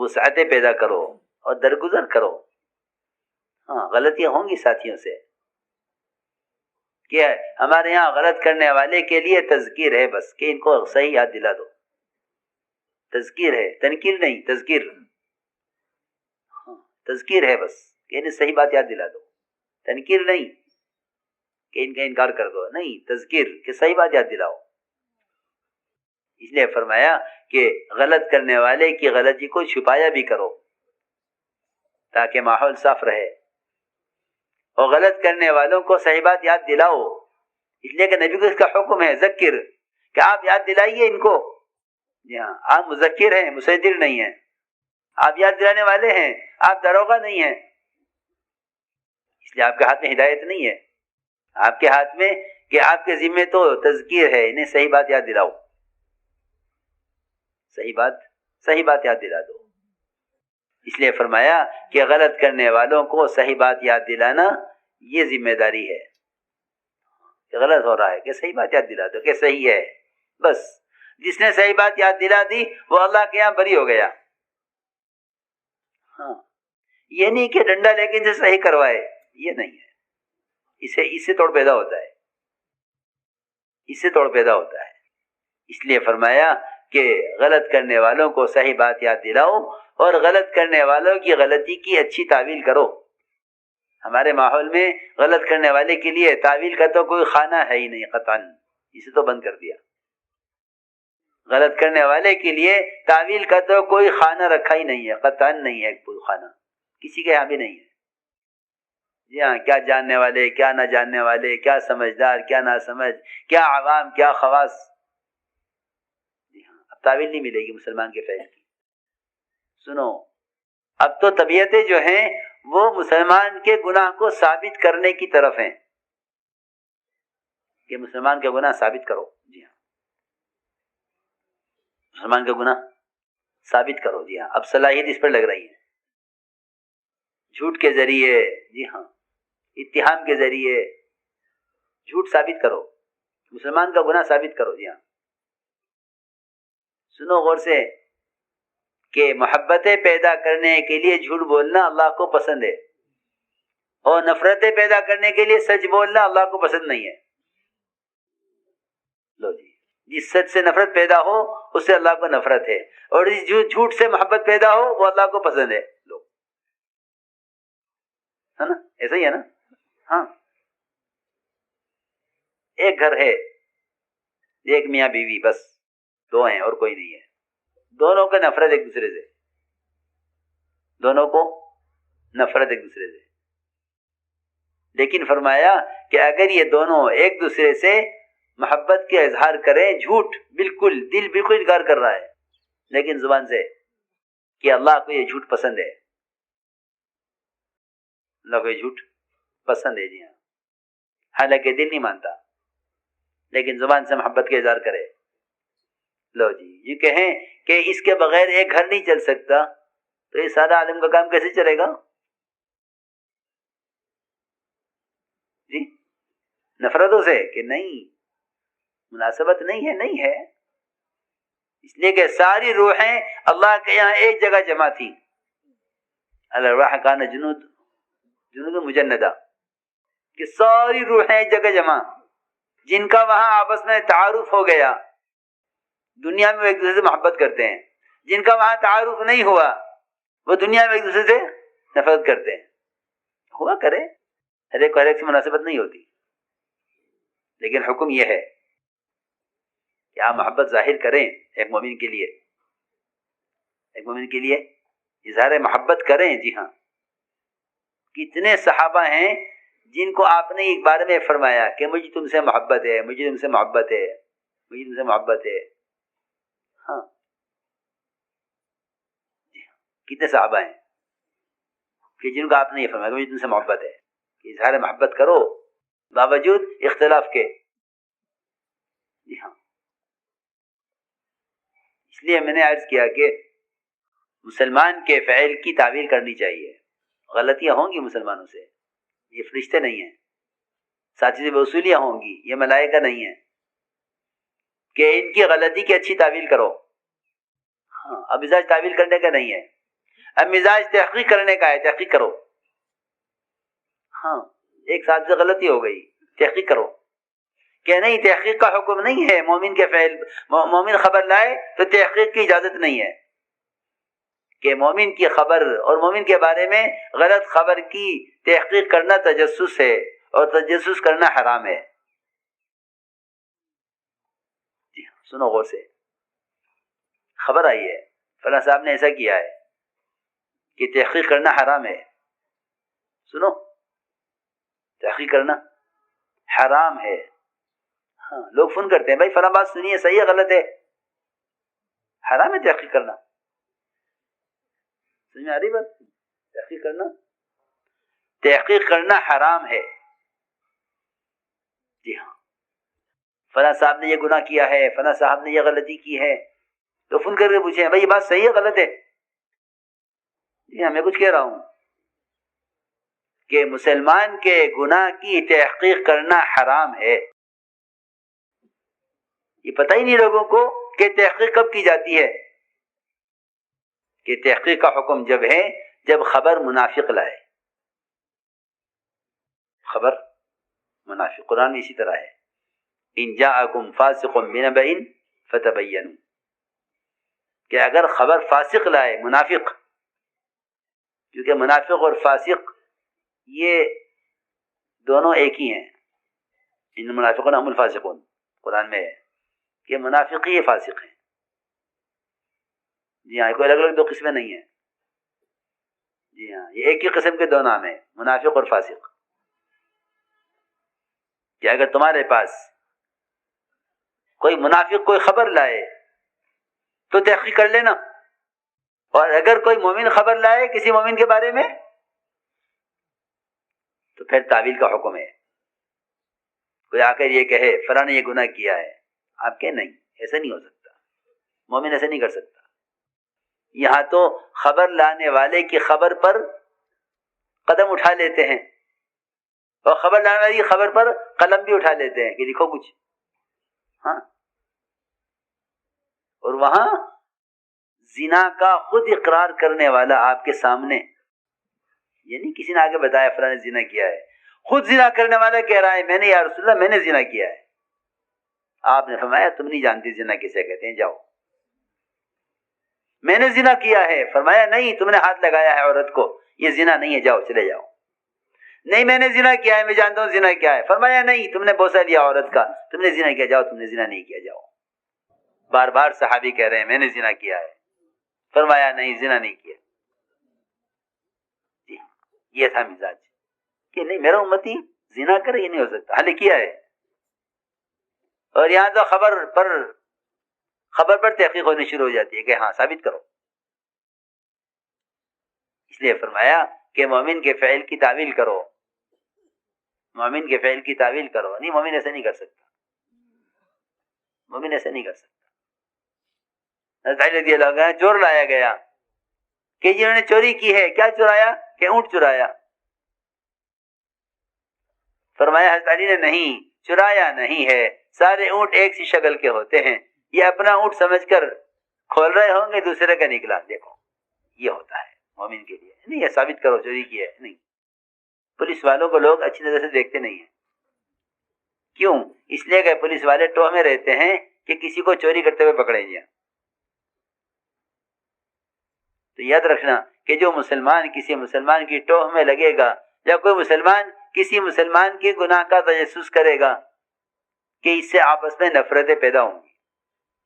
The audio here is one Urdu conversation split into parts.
وسعتیں پیدا کرو اور درگزر کرو. ہاں غلطیاں ہوں گی ساتھیوں سے کہ ہمارے یہاں غلط کرنے والے کے لیے تذکیر ہے بس کہ ان کو صحیح یاد دلا دو. تذکیر ہے، تنکیر نہیں، تذکیر. تذکیر ہے بس کہ انہیں صحیح بات یاد دلا دو. تنکیر نہیں کہ ان کا انکار کر دو، نہیں، تذکیر کہ صحیح بات یاد دلاؤ. اس لیے فرمایا کہ غلط کرنے والے کی غلطی کو چھپایا بھی کرو تاکہ ماحول صاف رہے، اور غلط کرنے والوں کو صحیح بات یاد دلاؤ. اس لیے کہ نبی کو اس کا حکم ہے ذکر، کہ آپ یاد دلائیے ان کو. جی ہاں، آپ مذکر ہیں، مسجر نہیں ہیں. آپ یاد دلانے والے ہیں، آپ داروغہ نہیں ہیں. اس لیے آپ کے ہاتھ میں ہدایت نہیں ہے، آپ کے ہاتھ میں کہ آپ کے ذمے تو تذکیر ہے، انہیں صحیح بات یاد دلاؤ. صحیح بات یاد دلا دو. اس لیے فرمایا کہ غلط کرنے والوں کو صحیح بات یاد دلانا یہ ذمہ داری ہے. کہ غلط ہو رہا ہے کہ صحیح بات یاد دلا دو کہ صحیح ہے. بس جس نے صحیح بات یاد دلا دی وہ اللہ کے یہاں بری ہو گیا. ہاں، یہ نہیں کہ ڈنڈا لے کے اسے صحیح کروائے، یہ نہیں ہے. اس سے توڑ پیدا ہوتا ہے، اس سے توڑ پیدا ہوتا ہے. اس لیے فرمایا کہ غلط کرنے والوں کو صحیح بات یاد دلاؤ اور غلط کرنے والوں کی غلطی کی اچھی تعویل کرو. ہمارے ماحول میں غلط کرنے والے کے لیے تعویل کا تو کوئی خانہ ہے ہی نہیں، قطعاً اسے تو بند کر دیا. غلط کرنے والے کے لیے تعویل کا تو کوئی خانہ رکھا ہی نہیں ہے، قطعاً نہیں ہے کوئی خانہ، کسی کے یہاں بھی نہیں ہے. جی ہاں، کیا جاننے والے، کیا نہ جاننے والے، کیا سمجھدار، کیا نہ سمجھ، کیا عوام، کیا خواص. جی ہاں، اب تعویل نہیں ملے گی مسلمان کے فعل کی. سنو، اب تو طبیعتیں جو ہیں وہ مسلمان کے گناہ کو ثابت کرنے کی طرف ہیں کہ مسلمان کے گناہ ثابت کرو. جی ہاں، مسلمان کے گناہ ثابت کرو. جی ہاں، اب صلاحیت اس پر لگ رہی ہے، جھوٹ کے ذریعے. جی ہاں، اتہام کے ذریعے جھوٹ ثابت کرو، مسلمان کا گناہ ثابت کرو. جی ہاں، سنو غور سے کہ محبتیں پیدا کرنے کے لیے جھوٹ بولنا اللہ کو پسند ہے، اور نفرتیں پیدا کرنے کے لیے سچ بولنا اللہ کو پسند نہیں ہے. لو جی، جس سچ سے نفرت پیدا ہو اس سے اللہ کو نفرت ہے، اور جس جھوٹ سے محبت پیدا ہو وہ اللہ کو پسند ہے. لو، ہے نا، ایسا ہی ہے نا. ہاں، ایک گھر ہے، ایک میاں بیوی، بس دو ہیں اور کوئی نہیں ہے. دونوں کو نفرت ایک دوسرے سے، دونوں کو نفرت ایک دوسرے سے. لیکن فرمایا کہ اگر یہ دونوں ایک دوسرے سے محبت کے اظہار کریں، جھوٹ بالکل، دل بالکل انکار کر رہا ہے لیکن زبان سے کہ اللہ کو یہ جھوٹ پسند ہے، اللہ کو یہ جھوٹ پسند ہے. جی ہاں، حالانکہ دل نہیں مانتا لیکن زبان سے محبت کا اظہار کرے. لو جی، یہ کہیں کہ اس کے بغیر ایک گھر نہیں چل سکتا، تو یہ سارا عالم کا کام کیسے چلے گا؟ جی، نفرتوں سے کہ نہیں، مناسبت نہیں ہے، نہیں ہے. اس لیے کہ ساری روحیں اللہ کے یہاں ایک جگہ جمع تھی. الارواح کان جنود مجندہ، کہ ساری روحیں ایک جگہ جمع، جن کا وہاں آپس میں تعارف ہو گیا. دنیا میں وہ ایک دوسرے سے محبت کرتے ہیں، جن کا وہاں تعارف نہیں ہوا وہ دنیا میں ایک دوسرے سے نفرت کرتے ہیں. ہوا کرے، ہر ایک سے مناسبت نہیں ہوتی، لیکن حکم یہ ہے کہ آپ محبت ظاہر کریں. ایک مومن کے لیے، ایک مومن کے لیے اظہار محبت کریں. جی ہاں، کتنے صحابہ ہیں جن کو آپ نے ایک بار میں فرمایا کہ مجھے تم سے محبت ہے، مجھے تم سے محبت ہے، مجھے تم سے محبت ہے. ہاں، جی ہاں، کتنے صحابہ ہیں کہ جن کو آپ نے یہ فرمایا کہ مجھے تم سے محبت ہے، کہ اظہار محبت کرو باوجود اختلاف کے. جی ہاں، اس لیے میں نے عرض کیا کہ مسلمان کے فعل کی تعویل کرنی چاہیے. غلطیاں ہوں گی مسلمانوں سے، یہ فرشتے نہیں ہیں. ساتھی سے وصولیاں ہوں گی، یہ ملائکہ نہیں ہیں کہ ان کی غلطی کی اچھی تعویل کرو. ہاں، اب ازاج تعویل کرنے کا نہیں ہے اب مزاج تحقیق کرنے کا ہے، تحقیق کرو. ہاں ایک ساتھ سے غلطی ہو گئی، تحقیق کرو. کہ نہیں تحقیق کا حکم نہیں ہے مومن کے فعل، مومن خبر لائے تو تحقیق کی اجازت نہیں ہے کہ مومن کی خبر اور مومن کے بارے میں غلط خبر کی تحقیق کرنا تجسس ہے اور تجسس کرنا حرام ہے. جی سنو غور سے، خبر آئی ہے فلاں صاحب نے ایسا کیا ہے کہ تحقیق کرنا حرام ہے. سنو، تحقیق کرنا حرام ہے. ہاں لوگ فون کرتے ہیں بھائی فلاں بات سنیے، صحیح ہے غلط ہے؟ حرام ہے تحقیق کرنا. سمجھ میں آ رہی بات؟ تحقیق کرنا حرام ہے. جی ہاں، فلاں صاحب نے یہ گناہ کیا ہے، فلاں صاحب نے یہ غلطی کی ہے، تو فون کر کے پوچھیں بھائی یہ بات صحیح ہے غلط ہے؟ جی ہاں میں کچھ کہہ رہا ہوں کہ مسلمان کے گناہ کی تحقیق کرنا حرام ہے. یہ پتہ ہی نہیں لوگوں کو کہ تحقیق کب کی جاتی ہے. کہ تحقیق کا حکم جب ہے جب خبر منافق لائے. خبر منافق، قرآن میں اسی طرح ہے ان جاءکم فاسق بنبأ فتبینوا، کہ اگر خبر فاسق لائے، منافق، کیونکہ منافق اور فاسق یہ دونوں ایک ہی ہیں. ان المنافقون هم الفاسقون، قرآن میں ہے کہ منافق ہی فاسق ہیں. جی ہاں کوئی الگ الگ دو قسمیں نہیں ہیں. جی ہاں یہ ایک ہی قسم کے دو نام ہیں، منافق اور فاسق. کہ اگر تمہارے پاس کوئی منافق کوئی خبر لائے تو تحقیق کر لینا، اور اگر کوئی مومن خبر لائے کسی مومن کے بارے میں تو پھر تعویل کا حکم ہے. کوئی آ کر یہ کہے فلاں نے یہ گناہ کیا ہے، آپ کہیں نہیں ایسا نہیں ہو سکتا، مومن ایسا نہیں کر سکتا. یہاں تو خبر لانے والے کی خبر پر قدم اٹھا لیتے ہیں، اور خبر لانے والی کی خبر پر قلم بھی اٹھا لیتے ہیں کہ لکھو کچھ. ہاں اور وہاں زنا کا خود اقرار کرنے والا آپ کے سامنے، یعنی کسی نے آگے بتایا فلاں نے زنا کیا ہے، خود زنا کرنے والا کہہ رہا ہے میں نے یا رسول اللہ میں نے زنا کیا ہے. آپ نے فرمایا تم نہیں جانتی زنا کسے کہتے ہیں، جاؤ. میں نے زنا کیا ہے، فرمایا نہیں تم نے ہاتھ لگایا ہے عورت کو، یہ زنا نہیں ہے، جاؤ چلے جاؤ. نہیں میں نے زنا کیا ہے، میں جانتا ہوں زنا کیا ہے، فرمایا نہیں تم نے بوسہ لیا عورت کا، تم نے زنا کیا، جاؤ تم نے زنا نہیں کیا، جاؤ. بار بار صحابی کہہ رہے ہیں میں نے زنا کیا ہے، فرمایا نہیں زنا نہیں کیا. جی یہ تھا مزاج کہ نہیں میرا امتی زنا کرے، یہ نہیں ہو سکتا، حال کیا ہے. اور یہاں تو خبر پر تحقیق ہونی شروع ہو جاتی ہے کہ ہاں ثابت کرو. اس لیے فرمایا کہ مومن کے فعل کی تعویل کرو، مومن کے فعل کی تعویل کرو. نہیں مومن ایسے نہیں کر سکتا، مومن ایسے نہیں کر سکتا. حضرت علی رضی اللہ عنہ چور لایا گیا کہ جنہوں نے چوری کی ہے، کیا چرایا؟ کہ اونٹ چرایا. فرمایا حضرت علی نے نہیں چرایا نہیں ہے، سارے اونٹ ایک سی شکل کے ہوتے ہیں، یہ اپنا اونٹ سمجھ کر کھول رہے ہوں گے، دوسرے کا نکلا. دیکھو یہ ہوتا ہے مومن کے لیے. نہیں یہ ثابت کرو چوری کی ہے. نہیں، پولیس والوں کو لوگ اچھی نظر سے دیکھتے نہیں ہیں. کیوں؟ اس لیے کہ پولیس والے ٹوہ میں رہتے ہیں کہ کسی کو چوری کرتے ہوئے پکڑیں گے. تو یاد رکھنا کہ جو مسلمان کسی مسلمان کی ٹوہ میں لگے گا، یا کوئی مسلمان کسی مسلمان کے گناہ کا تجسس کرے گا، کہ اس سے آپس میں نفرتیں پیدا ہوں گی.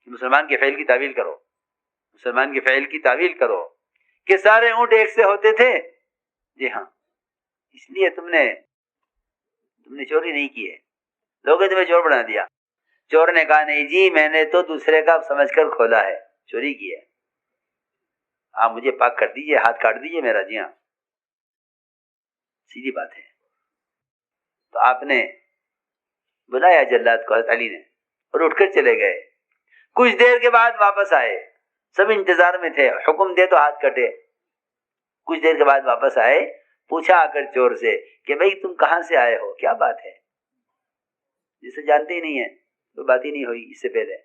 مسلمان کے فعل کی تعویل کرو، مسلمان کے فعل کی تعویل کرو کہ سارے اونٹ ایک سے ہوتے تھے. جی ہاں اس لیے تم نے چوری نہیں کی ہے، لوگوں نے تمہیں چور بنا دیا. چور نے کہا نہیں جی میں نے تو دوسرے کا سمجھ کر کھولا ہے، چوری کی ہے، آپ مجھے پاک کر دیجئے، ہاتھ کاٹ دیجئے میرا. جی ہاں سیدھی بات ہے. تو آپ نے بلایا جلاد کو، حضرت علی نے، اور اٹھ کر چلے گئے. کچھ دیر کے بعد واپس آئے، سب انتظار میں تھے حکم دے تو ہاتھ کٹے. کچھ دیر کے بعد واپس آئے، پوچھا آ کر چور سے کہ بھئی تم کہاں سے آئے ہو، کیا بات ہے؟ جسے جانتے ہی نہیں ہے، کوئی بات ہی نہیں ہوئی اس سے پہلے.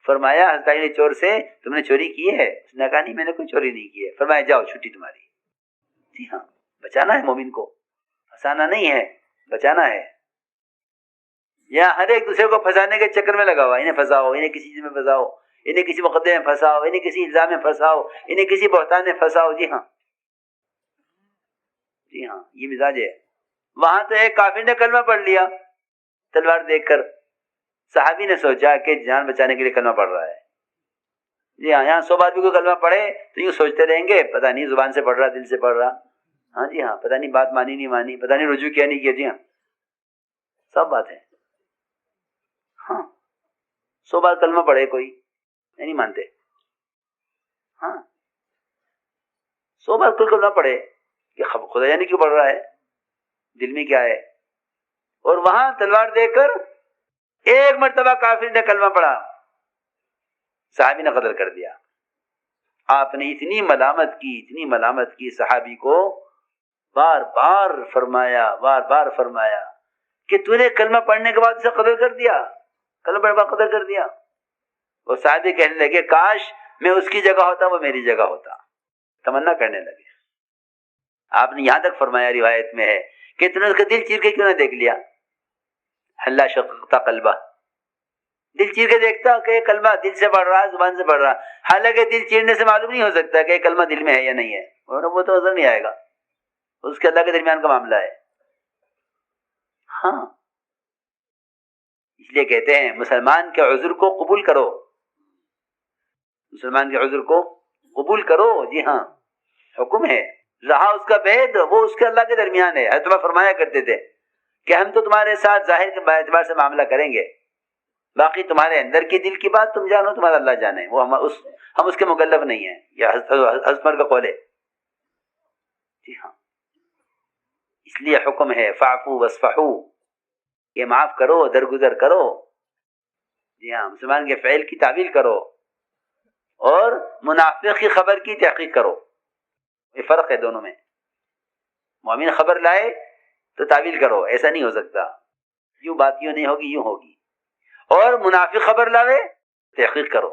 فرمایا حضرت علی نے چور سے تم نے چوری کی ہے؟ اس نے کہا نہیں میں نے کوئی چوری نہیں کی ہے. فرمایا جاؤ چھٹی تمہاری. جی ہاں بچانا ہے مومن کو, پھنسانا نہیں ہے, بچانا ہے. یہاں ہر ایک دوسرے کو پھنسانے کے چکر میں لگا ہوا, انہیں پھنساؤ, انہیں کسی چیز میں پھنساؤ, انہیں کسی مقدمے میں پھنساؤ, انہیں کسی الزام میں پھنساؤ, انہیں کسی بہتان میں پھنساؤ. جی ہاں جی ہاں یہ مزاج ہے. وہاں تو ایک کافر نے کلمہ پڑھ لیا تلوار دیکھ کر, صحابی نے سوچا کہ جان بچانے کے لیے کلمہ پڑھ رہا ہے. جی ہاں یہاں 100 آدمی کو کلمہ پڑھے تو یوں سوچتے رہیں گے پتہ نہیں زبان سے پڑھ رہا دل سے پڑھ رہا, ہاں جی ہاں پتہ نہیں بات مانی نہیں مانی, پتہ نہیں رجوع کیا نہیں کیا. جی ہاں سب بات ہے. ہاں 100 بار کلمہ پڑھے کوئی نہیں مانتے, ہاں 100 بار کوئی کلمہ پڑھے کہ خدا جانے کیوں پڑھ رہا ہے, دل میں کیا ہے. اور وہاں تلوار دے کر ایک مرتبہ کافر نے کلمہ پڑھا, صحابی نے قتل کر دیا. آپ نے اتنی ملامت کی صحابی کو, بار بار فرمایا کہ تو نے کلمہ پڑھنے کے بعد اسے قتل کر دیا, کلمہ پڑھنے کے بعد قتل کر دیا. وہ صحابی کہنے لگے کاش میں اس کی جگہ ہوتا وہ میری جگہ ہوتا, تمنا کرنے لگے. آپ نے یہاں تک فرمایا روایت میں ہے کہ تم نے اس کا دل چیر کے کیوں نہ دیکھ لیا, حلا شققت قلبہ, دل چیر کے دیکھتا کہ یہ کلمہ دل سے پڑھ رہا ہے زبان سے پڑھ رہا, حالانکہ دل چیرنے سے معلوم نہیں ہو سکتا کہ یہ کلمہ دل میں ہے یا نہیں ہے, وہ تو نظر نہیں آئے گا, اس کے اللہ کے درمیان کا معاملہ ہے. ہاں اس لیے کہتے ہیں مسلمان کے عذر کو قبول کرو, مسلمان کے عذر کو قبول کرو. جی ہاں حکم ہے, رہا اس کا بید وہ اس کے اللہ کے درمیان ہے. حضرت فرمایا کرتے تھے کہ ہم تو تمہارے ساتھ ظاہر کے اعتبار سے معاملہ کریں گے, باقی تمہارے اندر کی دل کی بات تم جانو, تمہارا اللہ جانے, وہ ہم اس کے مکلف نہیں ہیں. یہ حضرت عمر کا قول ہے. جی ہاں اس لیے حکم ہے فاعفو واصفحوا, کہ معاف کرو درگزر کرو. جی ہاں مسلمان کے فعل کی تعویل کرو اور منافق کی خبر کی تحقیق کرو, یہ فرق ہے دونوں میں. مومن خبر لائے تو تعویل کرو, ایسا نہیں ہو سکتا, یوں بات یوں نہیں ہوگی یوں ہوگی. اور منافق خبر لاوے تحقیق کرو.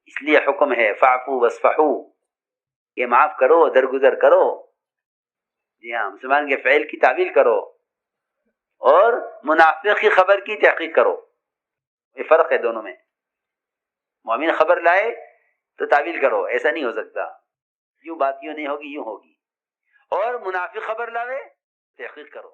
اس لیے حکم ہے فاعفو واصفحوا, کہ معاف کرو درگزر کرو. جی ہاں مسلمان کے فعل کی تعویل کرو اور منافق کی خبر کی تحقیق کرو, یہ فرق ہے دونوں میں. مومن خبر لائے تو تعویل کرو, ایسا نہیں ہو سکتا, یوں بات یوں نہیں ہوگی یوں ہوگی. اور منافق خبر لاوے تحقیق کرو.